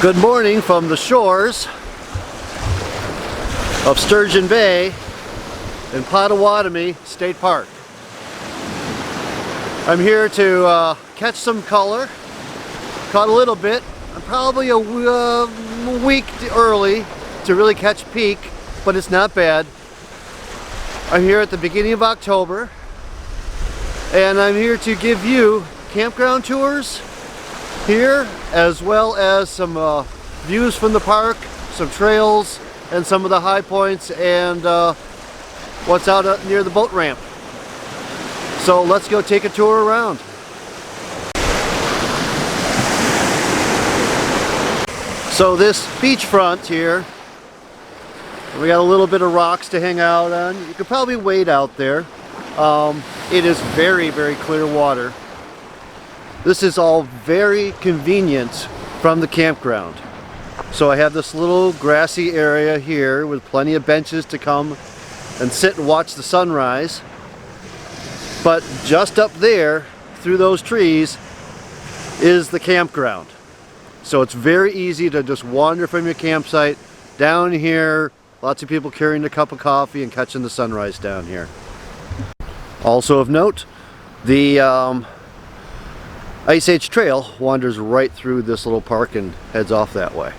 Good morning from the shores of Sturgeon Bay in Potawatomi State Park. I'm here to catch some color. Caught a little bit. I'm probably a week early to really catch peak, but it's not bad. I'm here at the beginning of October, and I'm here to give you campground tours here, as well as some views from the park, some trails, and some of the high points, and what's out near the boat ramp. So let's go take a tour around. So this beachfront here, we got a little bit of rocks to hang out on. You could probably wade out there. It is very, very clear water. This is all very convenient from the campground. So I have this little grassy area here with plenty of benches to come and sit and watch the sunrise. But just up there, through those trees, is the campground. So it's very easy to just wander from your campsite down here. Lots of people carrying a cup of coffee and catching the sunrise down here. Also of note, the Ice Age Trail wanders right through this little park and heads off that way.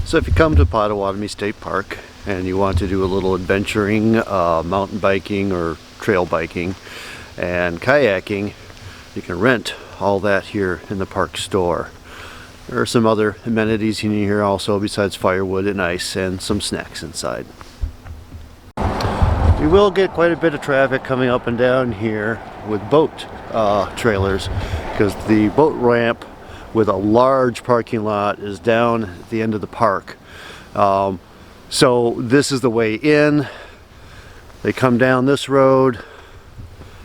So if you come to Potawatomi State Park and you want to do a little adventuring, mountain biking or trail biking and kayaking, you can rent all that here in the park store. There are some other amenities in here also besides firewood and ice and some snacks inside. You will get quite a bit of traffic coming up and down here with boat trailers, because the boat ramp with a large parking lot is down at the end of the park. So this is the way in. They come down this road,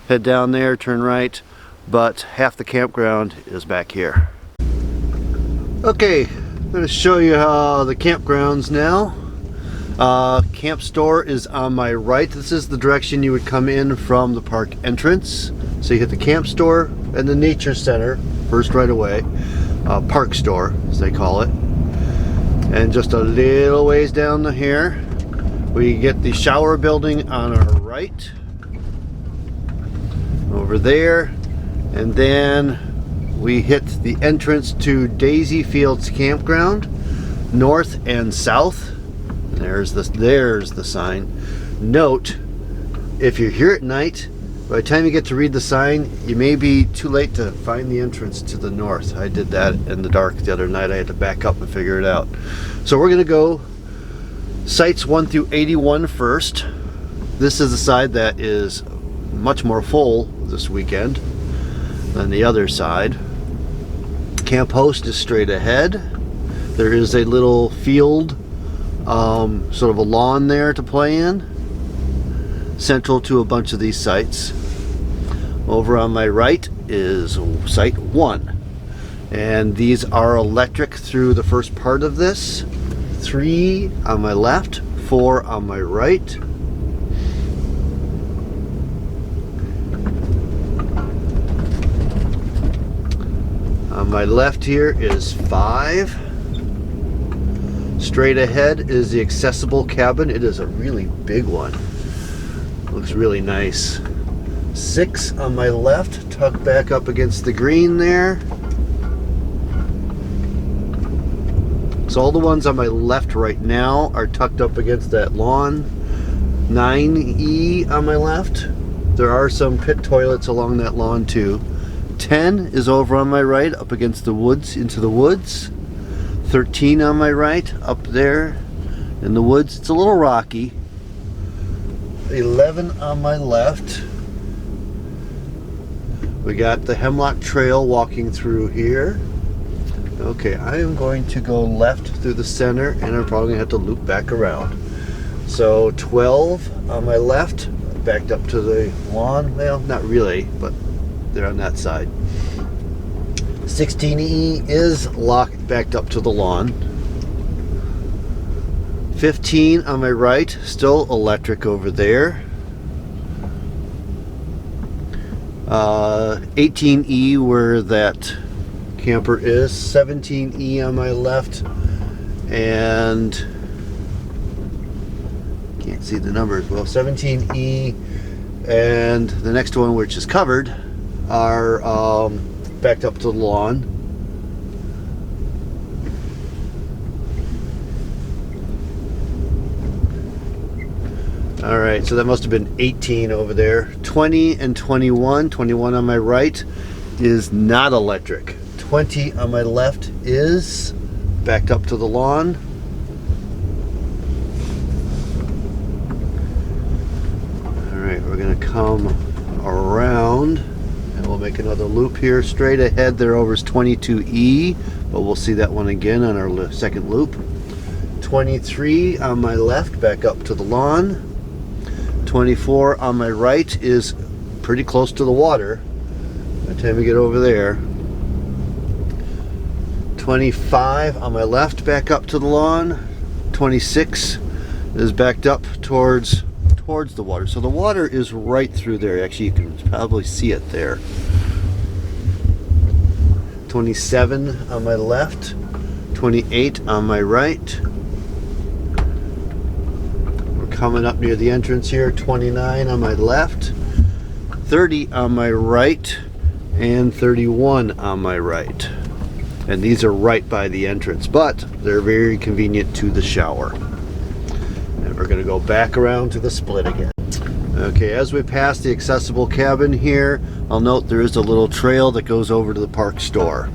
head down there, turn right, but half the campground is back here. Okay, I'm going to show you the campgrounds now. Camp store is on my right. This is the direction you would come in from the park entrance. So you hit the camp store and the nature center first right away. Park store, as they call it. And just a little ways down here, we get the shower building on our right. Over there. And then we hit the entrance to Daisy Fields Campground, north and south. There's the sign. Note, if you're here at night, by the time you get to read the sign, you may be too late to find the entrance to the north. I did that in the dark the other night. I had to back up and figure it out. So we're going to go sites 1 through 81 first. This is the side that is much more full this weekend than the other side. Camp Host is straight ahead. There is a little field, sort of a lawn there to play in, central to a bunch of these sites. Over on my right is site 1, and these are electric through the first part of this. 3 on my left, 4 on my right. On my left here is 5. Straight ahead is the accessible cabin. It is a really big one. Looks really nice. 6 on my left, tucked back up against the green there. So all the ones on my left right now are tucked up against that lawn. 9E on my left. There are some pit toilets along that lawn too. 10 is over on my right, up against the woods, into the woods. 13 on my right, up there in the woods. It's a little rocky. 11 on my left. We got the Hemlock Trail walking through here. Okay, I am going to go left through the center, and I'm probably gonna have to loop back around. So 12 on my left, backed up to the lawn. Well, not really, but they're on that side. 16E is locked backed up to the lawn. 15 on my right, still electric over there. 18E where that camper is. 17E on my left, and can't see the numbers well. 17E and the next one, which is covered, are backed up to the lawn. All right, so that must have been 18 over there. 20 and 21. 21 on my right is not electric. 20 on my left is backed up to the lawn. All right, we're gonna come around and we'll make another loop here. Straight ahead there over is 22E, but we'll see that one again on our second loop. 23 on my left, back up to the lawn. 24 on my right is pretty close to the water by the time we get over there. 25 on my left, back up to the lawn. 26 is backed up towards the water. So the water is right through there. Actually, you can probably see it there. 27 on my left. 28 on my right. We're coming up near the entrance here. 29 on my left. 30 on my right. And 31 on my right. And these are right by the entrance, but they're very convenient to the shower. And we're going to go back around to the split again. Okay, as we pass the accessible cabin here, I'll note there is a little trail that goes over to the park store.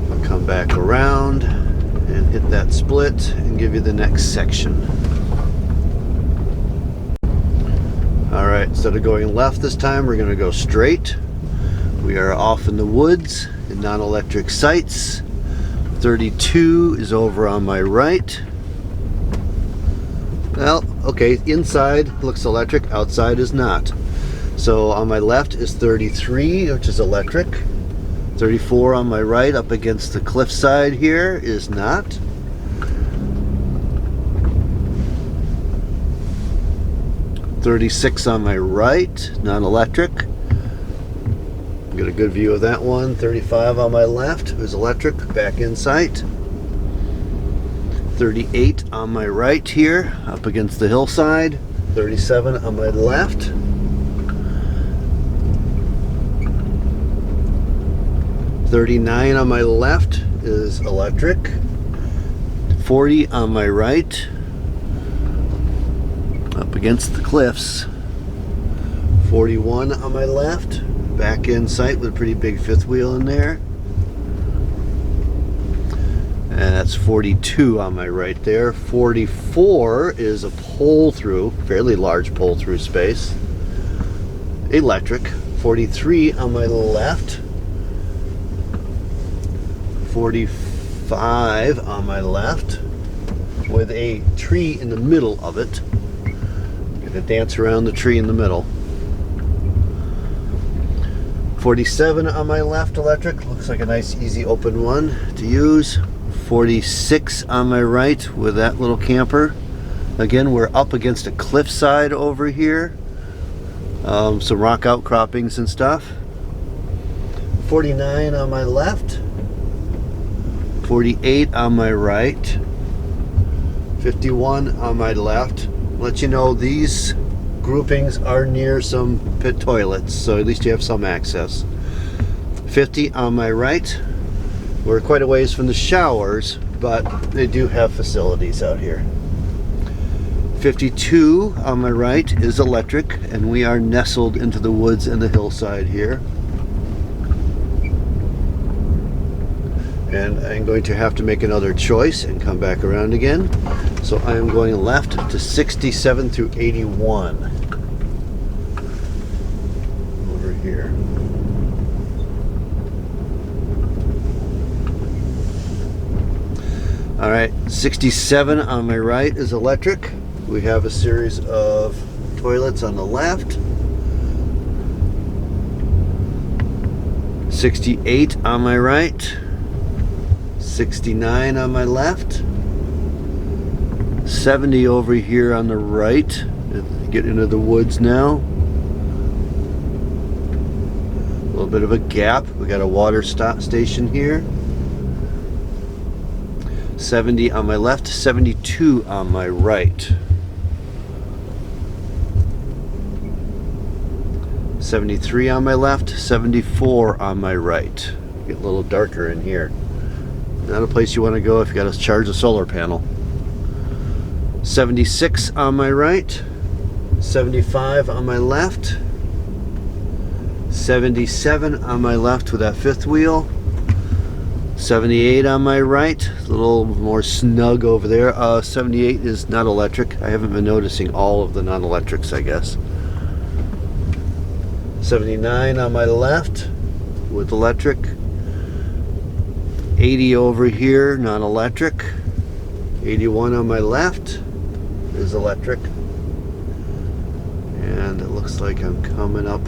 I'll come back around and hit that split and give you the next section. Alright, instead of going left this time, we're going to go straight. We are off in the woods in non-electric sites. 32 is over on my right. Well, okay, inside looks electric, outside is not. So on my left is 33, which is electric. 34 on my right, up against the cliffside here, is not. .36 on my right, non-electric. Get a good view of that one. 35 on my left is electric, back in sight. 38 on my right here, up against the hillside. 37 on my left. 39 on my left is electric. 40 on my right, up against the cliffs. 41 on my left, back in sight with a pretty big fifth wheel in there. And that's 42 on my right there. 44 is a pull-through, fairly large pull-through space. Electric. 43 on my left. 45 on my left with a tree in the middle of it. Gonna dance around the tree in the middle. 47 on my left, electric. Looks like a nice easy open one to use. 46 on my right with that little camper. Again, we're up against a cliffside over here. Some rock outcroppings and stuff. 49 on my left. 48 on my right. 51 on my left. Let you know these groupings are near some pit toilets, so at least you have some access. 50 on my right. We're quite a ways from the showers, but they do have facilities out here. 52 on my right is electric, and we are nestled into the woods and the hillside here. And I'm going to have to make another choice and come back around again. So I am going left to 67 through 81. Over here. All right, 67 on my right is electric. We have a series of toilets on the left. 68 on my right, 69 on my left, 70 over here on the right. Get into the woods now. A little bit of a gap. We got a water stop station here. 70 on my left, 72 on my right. 73 on my left, 74 on my right. Get a little darker in here. Not a place you want to go if you got to charge a solar panel. 76 on my right, 75 on my left, 77 on my left with that fifth wheel, 78 on my right, a little more snug over there. 78 is not electric. I haven't been noticing all of the non-electrics, I guess. 79 on my left with electric, 80 over here, non-electric, 81 on my left is electric, and it looks like I'm coming up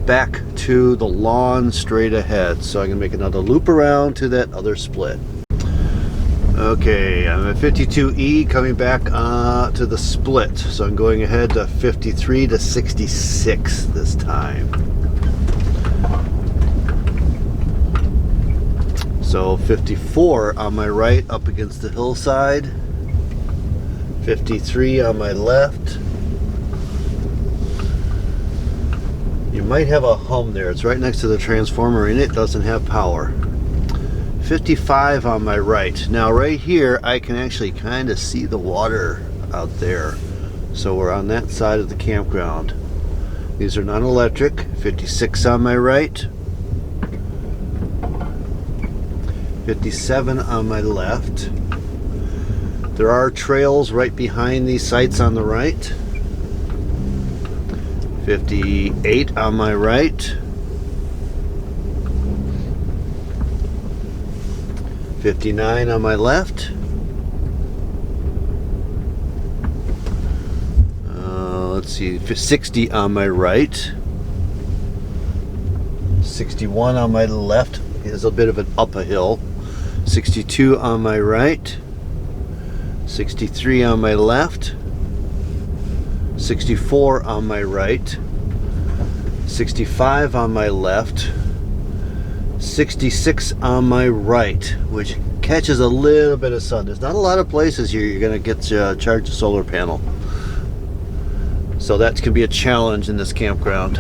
back to the lawn straight ahead, so I'm gonna make another loop around to that other split. Okay, I'm at 52E coming back to the split, so I'm going ahead to 53 to 66 this time. So 54 on my right up against the hillside, 53 on my left. You might have a hum there. It's right next to the transformer and it doesn't have power. 55 on my right. Now right here I can actually kind of see the water out there. So we're on that side of the campground. These are non-electric. 56 on my right. 57 on my left. There are trails right behind these sites on the right. 58 on my right. 59 on my left. Let's see, 60 on my right. 61 on my left. Is a bit of an up a hill. 62 on my right. 63 on my left. 64 on my right. 65 on my left. 66 on my right, which catches a little bit of sun. There's not a lot of places here you're going to get to charge a solar panel. So that can be a challenge in this campground.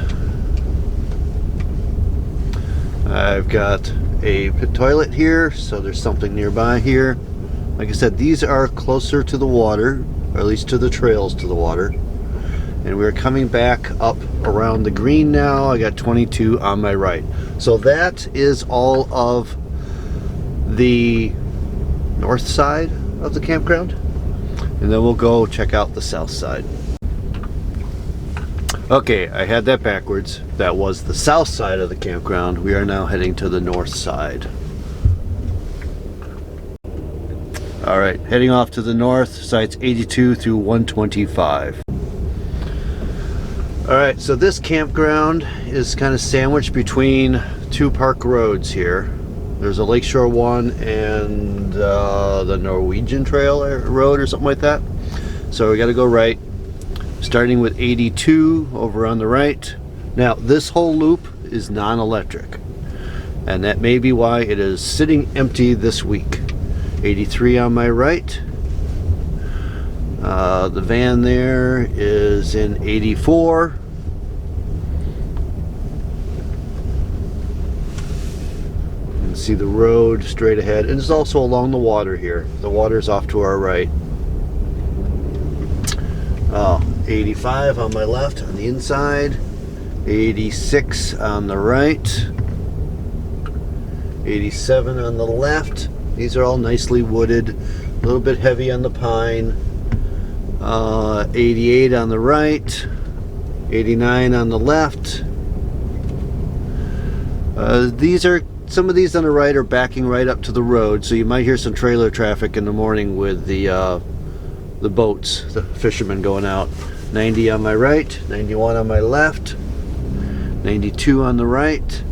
I've got a pit toilet here, so there's something nearby here. Like I said, these are closer to the water, or at least to the trails to the water. And we're coming back up around the green now. I got 22 on my right. So that is all of the north side of the campground. And then we'll go check out the south side. Okay, I had that backwards. That was the south side of the campground. We are now heading to the north side. All right, heading off to the north, sites 82 through 125. All right, so this campground is kind of sandwiched between two park roads here. There's a Lakeshore one and the Norwegian Trail road or something like that. So we got to go right, starting with 82 over on the right. Now, this whole loop is non-electric, and that may be why it is sitting empty this week. 83 on my right. The van there is in 84. You can see the road straight ahead, and it's also along the water here. The water's off to our right. 85 on my left on the inside. 86 on the right. 87 on the left. These are all nicely wooded, a little bit heavy on the pine. 88 on the right, 89 on the left. Some of these on the right are backing right up to the road, so you might hear some trailer traffic in the morning with the boats, the fishermen going out. 90 on my right, 91 on my left, 92 on the right,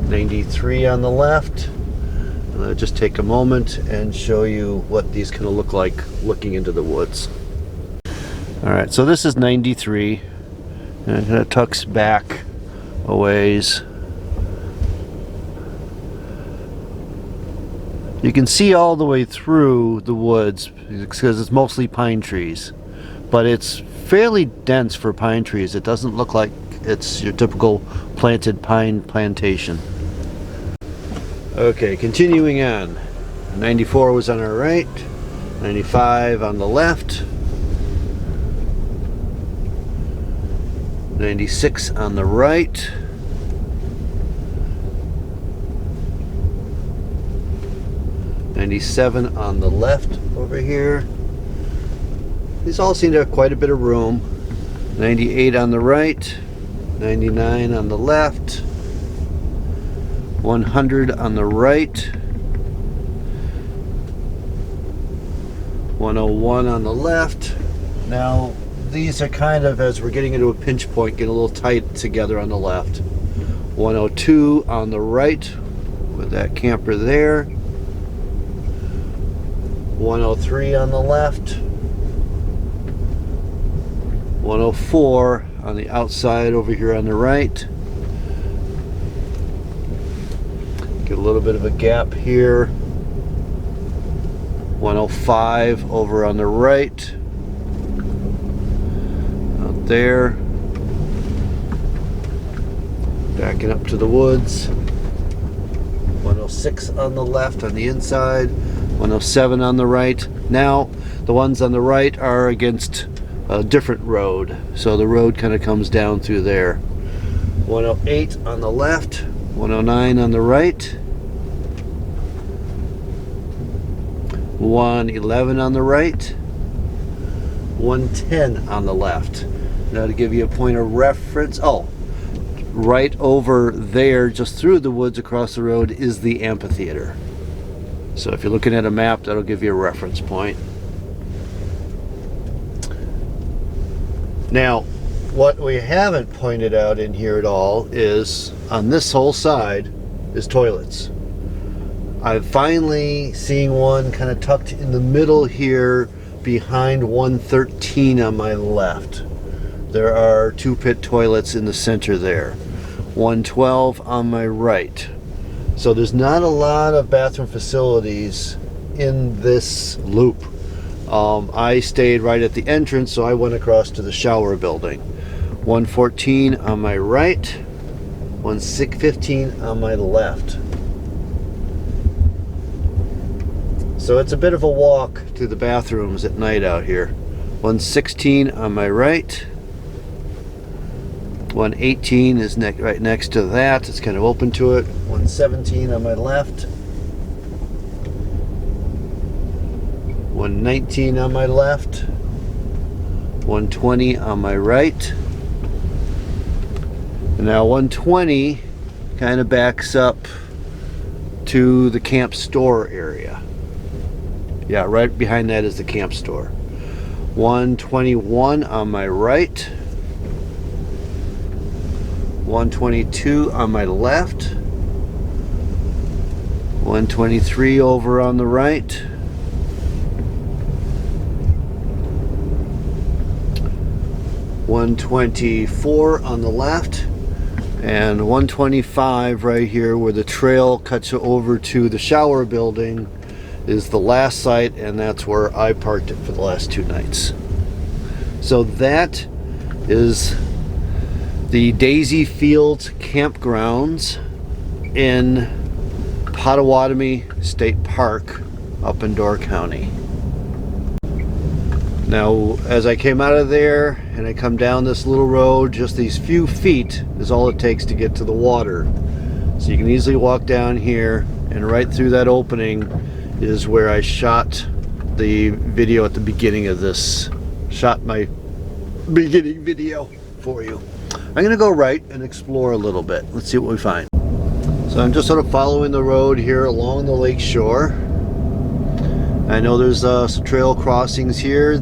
93 on the left. And I'll just take a moment and show you what these kind of look like looking into the woods. Alright, so this is 93, and it kind of tucks back a ways. You can see all the way through the woods because it's mostly pine trees, but it's fairly dense for pine trees. It doesn't look like it's your typical planted pine plantation. Okay, continuing on. 94 was on our right, 95 on the left, 96 on the right, 97 on the left over here. These all seem to have quite a bit of room. 98 on the right, 99 on the left, 100 on the right, 101 on the left. Now these are kind of, as we're getting into a pinch point, getting a little tight together on the left. 102 on the right with that camper there. 103 on the left. 104 on the outside over here on the right. Get a little bit of a gap here. 105 over on the right. Out there. Backing up to the woods. 106 on the left on the inside. 107 on the right. Now the ones on the right are against a different road, so the road kind of comes down through there. 108 on the left, 109 on the right, 111 on the right, 110 on the left. Now to give you a point of reference, right over there, just through the woods across the road, is the amphitheater. So if you're looking at a map, that'll give you a reference point. Now, what we haven't pointed out in here at all is, on this whole side, is toilets. I'm finally seeing one kind of tucked in the middle here behind 113 on my left. There are 2 pit toilets in the center there. 112 on my right. So there's not a lot of bathroom facilities in this loop. I stayed right at the entrance, so I went across to the shower building. 114 on my right, 115 on my left. So it's a bit of a walk to the bathrooms at night out here. 116 on my right. 118 is right next to that. It's kind of open to it. 117 on my left. 119 on my left, 120 on my right. And now 120 kind of backs up to the camp store area. Yeah, right behind that is the camp store. 121 on my right, 122 on my left, 123 over on the right, 124 on the left, and 125 right here where the trail cuts over to the shower building is the last site, and that's where I parked it for the last 2 nights. So that is the Daisy Fields campgrounds in Potawatomi State Park up in Door County. Now, as I came out of there and I come down this little road, just these few feet is all it takes to get to the water. So you can easily walk down here, and right through that opening is where I shot the video at the beginning of this. Shot my beginning video for you. I'm gonna go right and explore a little bit. Let's see what we find. So I'm just sort of following the road here along the lake shore. I know there's some trail crossings here.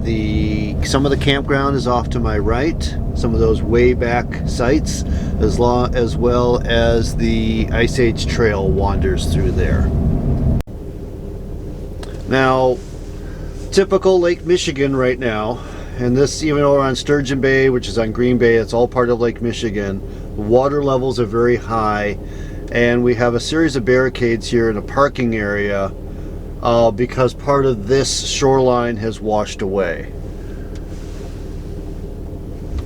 Some of the campground is off to my right. Some of those way back sites, as well as the Ice Age Trail wanders through there. Now, typical Lake Michigan right now, and this, even over on Sturgeon Bay, which is on Green Bay, it's all part of Lake Michigan. Water levels are very high, and we have a series of barricades here in a parking area because part of this shoreline has washed away.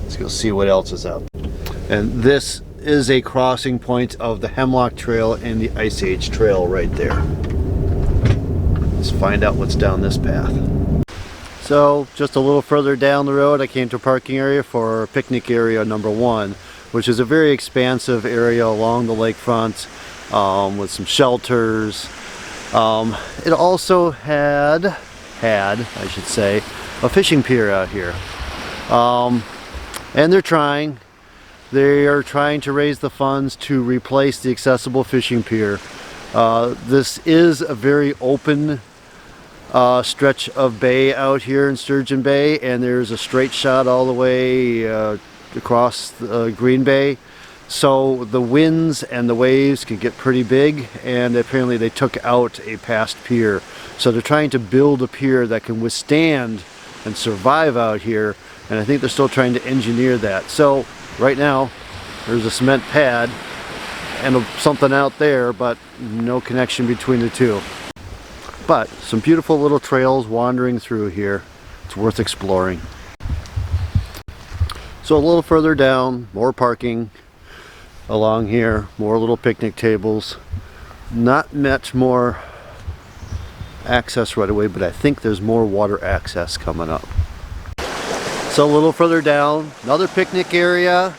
Let's go see what else is out there. And this is a crossing point of the Hemlock Trail and the Ice Age Trail right there. Let's find out what's down this path. So just a little further down the road, I came to a parking area for picnic area number 1, which is a very expansive area along the lakefront with some shelters. It also had, I should say, a fishing pier out here. And they are trying to raise the funds to replace the accessible fishing pier. This is a very open stretch of bay out here in Sturgeon Bay, and there's a straight shot all the way across Green Bay, so the winds and the waves can get pretty big, and apparently they took out a past pier, so they're trying to build a pier that can withstand and survive out here, and I think they're still trying to engineer that. So right now there's a cement pad and something out there, but no connection between the two. But some beautiful little trails wandering through here. It's worth exploring. So a little further down, more parking along here, more little picnic tables. Not much more access right away, but I think there's more water access coming up. So a little further down, another picnic area.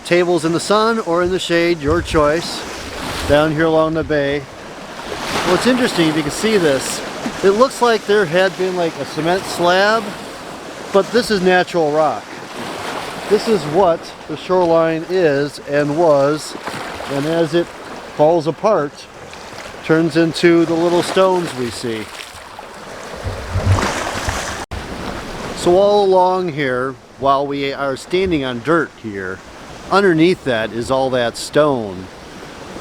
Tables in the sun or in the shade, your choice. Down here along the bay. What's interesting, if you can see this, it looks like there had been like a cement slab, but this is natural rock. This is what the shoreline is and was, and as it falls apart, turns into the little stones we see. So all along here, while we are standing on dirt here, underneath that is all that stone.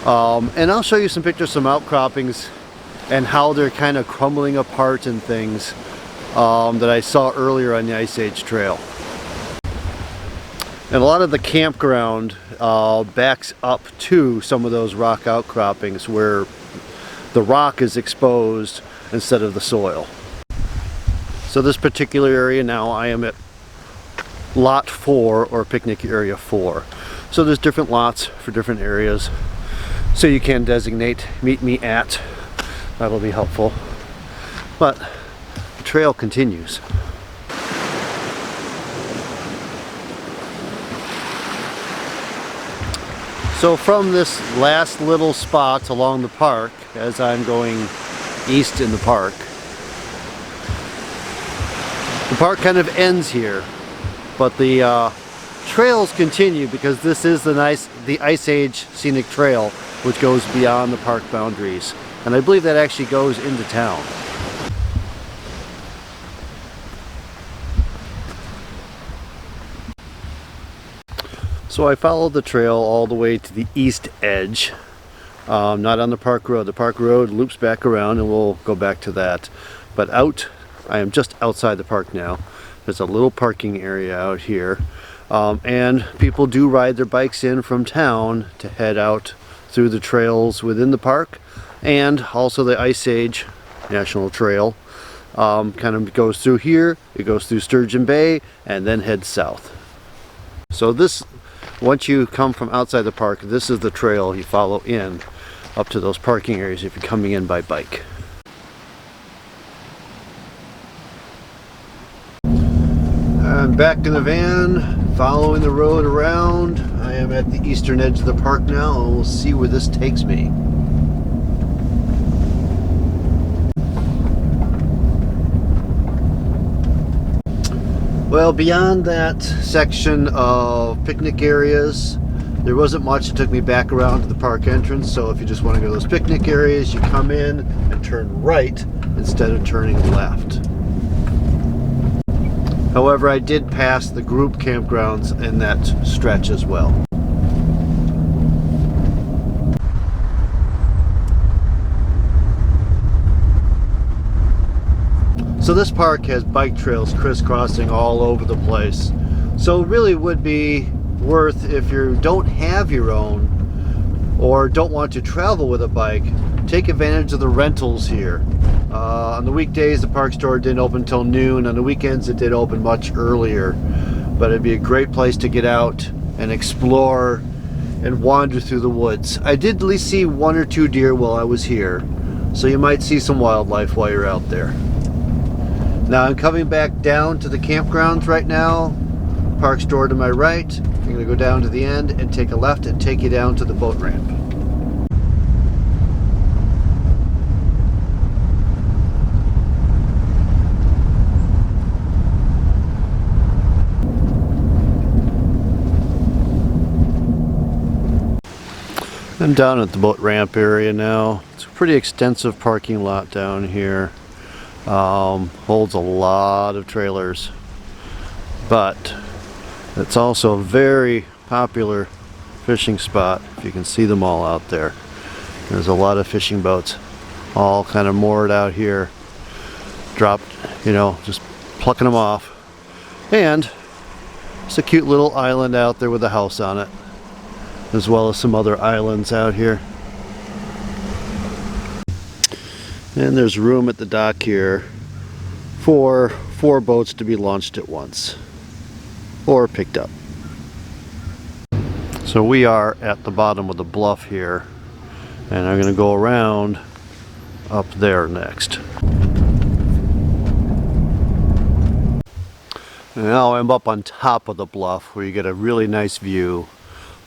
And I'll show you some pictures, some outcroppings, and how they're kind of crumbling apart and things that I saw earlier on the Ice Age Trail. And a lot of the campground backs up to some of those rock outcroppings where the rock is exposed instead of the soil. So this particular area now, I am at lot 4, or picnic area 4. So there's different lots for different areas. So you can designate meet me at. That'll be helpful. But the trail continues. So from this last little spot along the park, as I'm going east in the park kind of ends here, but the trails continue because this is the Ice Age Scenic Trail, which goes beyond the park boundaries. And I believe that actually goes into town. So I followed the trail all the way to the east edge, not on the park road. The park road loops back around and we'll go back to that. But I am just outside the park now. There's a little parking area out here. And people do ride their bikes in from town to head out through the trails within the park, and also the Ice Age National Trail kind of goes through here, it goes through Sturgeon Bay, and then heads south. So this, once you come from outside the park, this is the trail you follow in up to those parking areas if you're coming in by bike. I'm back in the van, following the road around. I am at the eastern edge of the park now, and we'll see where this takes me. Well, beyond that section of picnic areas, there wasn't much. It took me back around to the park entrance, so if you just want to go to those picnic areas, you come in and turn right instead of turning left. However, I did pass the group campgrounds in that stretch as well. So this park has bike trails crisscrossing all over the place. So it really would be worth, if you don't have your own or don't want to travel with a bike, take advantage of the rentals here. On the weekdays, the park store didn't open until noon. On the weekends, it did open much earlier. But it'd be a great place to get out and explore and wander through the woods. I did at least see 1 or 2 deer while I was here, so you might see some wildlife while you're out there. Now I'm coming back down to the campgrounds right now. Park store to my right. I'm going to go down to the end and take a left and take you down to the boat ramp. I'm down at the boat ramp area now. It's a pretty extensive parking lot down here. Holds a lot of trailers, but it's also a very popular fishing spot. If you can see them all out there, there's a lot of fishing boats all kind of moored out here, dropped, you know, just plucking them off. And it's a cute little island out there with a house on it, as well as some other islands out here. And there's room at the dock here for 4 boats to be launched at once or picked up. So we are at the bottom of the bluff here, and I'm going to go around up there next. Now I'm up on top of the bluff where you get a really nice view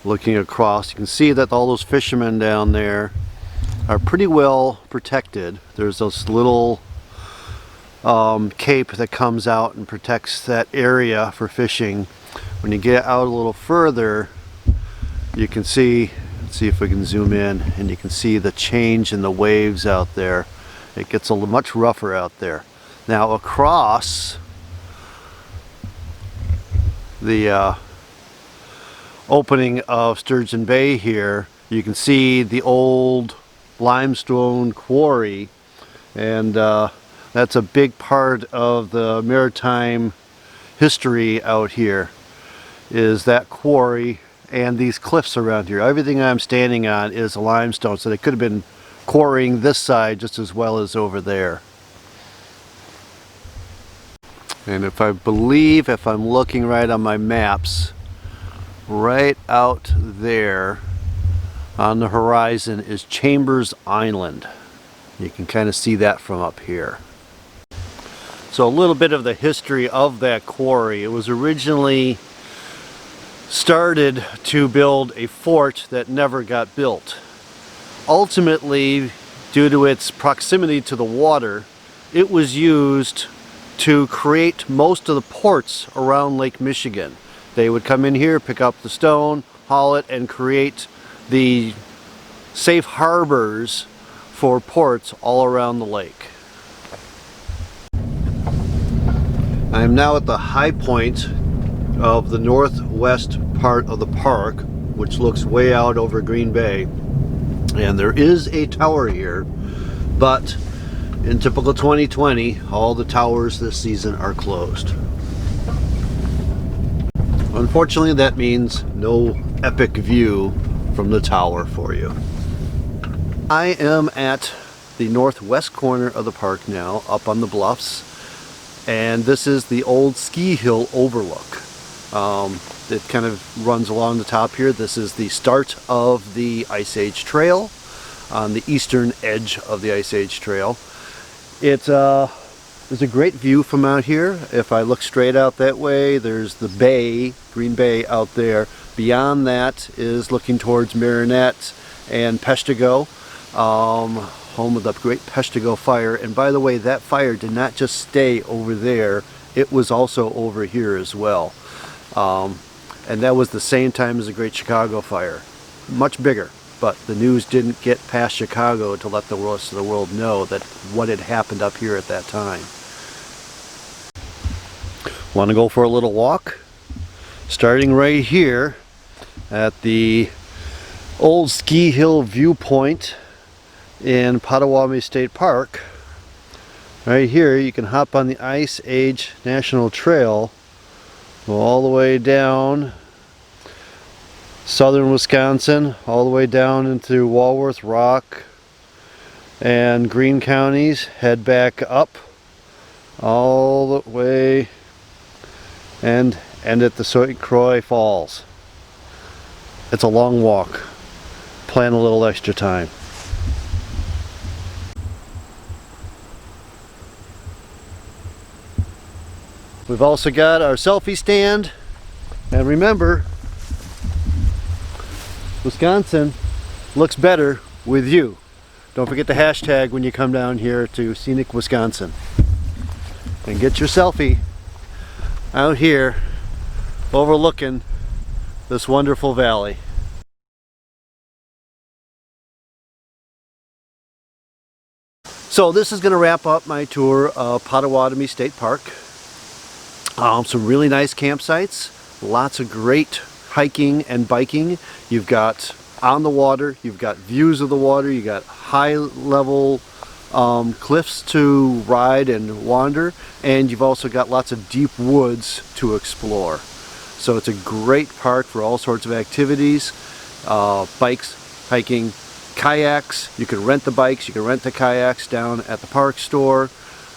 looking across. You can see that all those fishermen down there are pretty well protected. There's this little cape that comes out and protects that area for fishing. When you get out a little further, you can see, let's see if we can zoom in, and you can see the change in the waves out there. It gets a little much rougher out there. Now across the opening of Sturgeon Bay here, you can see the old Limestone Quarry, and that's a big part of the maritime history out here, is that quarry and these cliffs around here. Everything I'm standing on is limestone, so they could have been quarrying this side just as well as over there. And if I'm looking right on my maps, right out there on the horizon is Chambers Island. You can kind of see that from up here. So a little bit of the history of that quarry. It was originally started to build a fort that never got built. Ultimately, due to its proximity to the water, it was used to create most of the ports around Lake Michigan. They would come in here, pick up the stone, haul it, and create the safe harbors for ports all around the lake. I am now at the high point of the northwest part of the park, which looks way out over Green Bay. And there is a tower here, but in typical 2020, all the towers this season are closed. Unfortunately, that means no epic view from the tower for you. I am at the northwest corner of the park now, up on the bluffs, and this is the old Ski Hill Overlook. It kind of runs along the top here. This is the start of the Ice Age Trail, on the eastern edge of the Ice Age Trail. There's a great view from out here. If I look straight out that way, there's the bay, Green Bay out there. Beyond that is looking towards Marinette and Peshtigo, home of the Great Peshtigo Fire. And by the way, that fire did not just stay over there, it was also over here as well. And that was the same time as the Great Chicago Fire. Much bigger. but the news didn't get past Chicago to let the rest of the world know that what had happened up here at that time. Want to go for a little walk? Starting right here at the old Ski Hill Viewpoint in Potawatomi State Park. Right here you can hop on the Ice Age National Trail, go all the way down southern Wisconsin, all the way down into Walworth, Rock, and Greene counties, head back up all the way and end at the St. Croix Falls. It's a long walk. Plan a little extra time. We've also got our selfie stand, and remember, Wisconsin looks better with you. Don't forget the hashtag when you come down here to scenic Wisconsin. And get your selfie out here overlooking this wonderful valley. So this is going to wrap up my tour of Potawatomi State Park. Some really nice campsites, lots of great hiking and biking. You've got on the water, you've got views of the water, you got high level cliffs to ride and wander, and you've also got lots of deep woods to explore. So it's a great park for all sorts of activities, bikes, hiking, kayaks. You can rent the bikes, you can rent the kayaks down at the park store,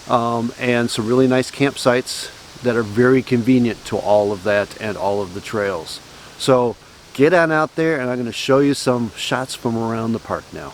and some really nice campsites that are very convenient to all of that and all of the trails. So get on out there, and I'm going to show you some shots from around the park now.